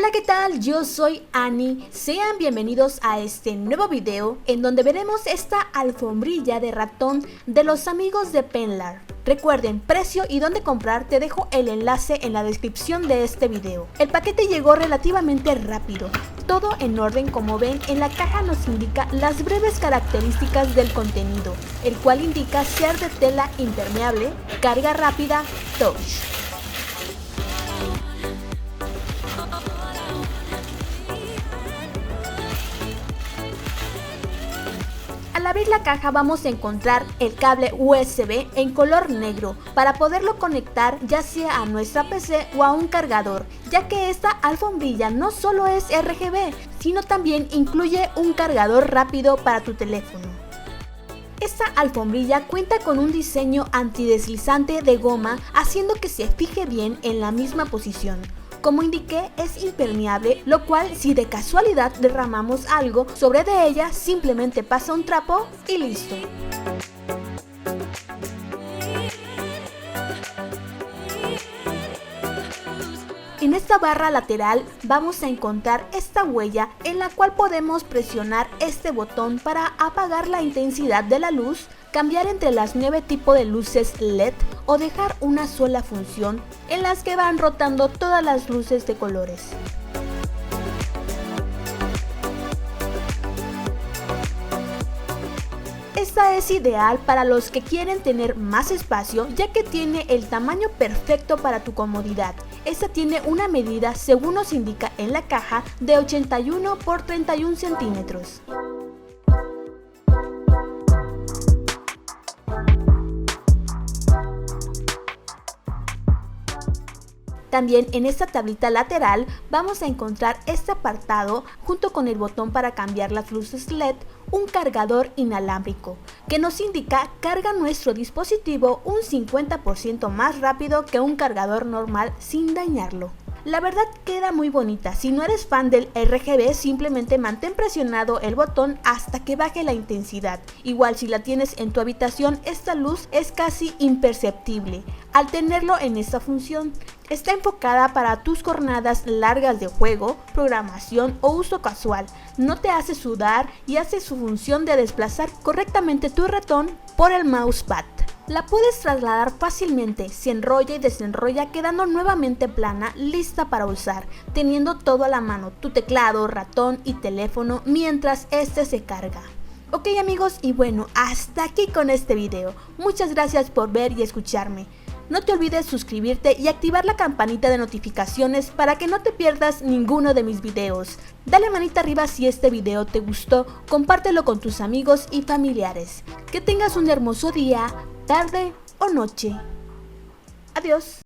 Hola, ¿qué tal? Yo soy Ani. Sean bienvenidos a este nuevo video en donde veremos esta alfombrilla de ratón de los amigos de Penlar. Recuerden, precio y dónde comprar, te dejo el enlace en la descripción de este video. El paquete llegó relativamente rápido, todo en orden. Como ven, en la caja nos indica las breves características del contenido, el cual indica ser de tela impermeable, carga rápida, touch. Al abrir la caja vamos a encontrar el cable USB en color negro para poderlo conectar ya sea a nuestra PC o a un cargador, ya que esta alfombrilla no solo es RGB, sino también incluye un cargador rápido para tu teléfono. Esta alfombrilla cuenta con un diseño antideslizante de goma, haciendo que se fije bien en la misma posición. Como indiqué, es impermeable, lo cual si de casualidad derramamos algo sobre de ella, simplemente pasa un trapo y listo. En esta barra lateral vamos a encontrar esta huella en la cual podemos presionar este botón para apagar la intensidad de la luz, cambiar entre las 9 tipos de luces LED o dejar una sola función en las que van rotando todas las luces de colores. Esta es ideal para los que quieren tener más espacio, ya que tiene el tamaño perfecto para tu comodidad. Esta tiene una medida, según nos indica en la caja, de 81 por 31 centímetros. También en esta tablita lateral vamos a encontrar este apartado junto con el botón para cambiar las luces LED, un cargador inalámbrico que nos indica carga nuestro dispositivo un 50% más rápido que un cargador normal sin dañarlo. La verdad queda muy bonita. Si no eres fan del RGB, simplemente mantén presionado el botón hasta que baje la intensidad. Igual si la tienes en tu habitación, esta luz es casi imperceptible al tenerlo en esta función. Está enfocada para tus jornadas largas de juego, programación o uso casual. No te hace sudar y hace su función de desplazar correctamente tu ratón por el mousepad. La puedes trasladar fácilmente, se enrolla y desenrolla quedando nuevamente plana, lista para usar, teniendo todo a la mano, tu teclado, ratón y teléfono mientras este se carga. Ok amigos, y bueno, hasta aquí con este video. Muchas gracias por ver y escucharme. No te olvides suscribirte y activar la campanita de notificaciones para que no te pierdas ninguno de mis videos. Dale manita arriba si este video te gustó, compártelo con tus amigos y familiares. Que tengas un hermoso día, tarde o noche. Adiós.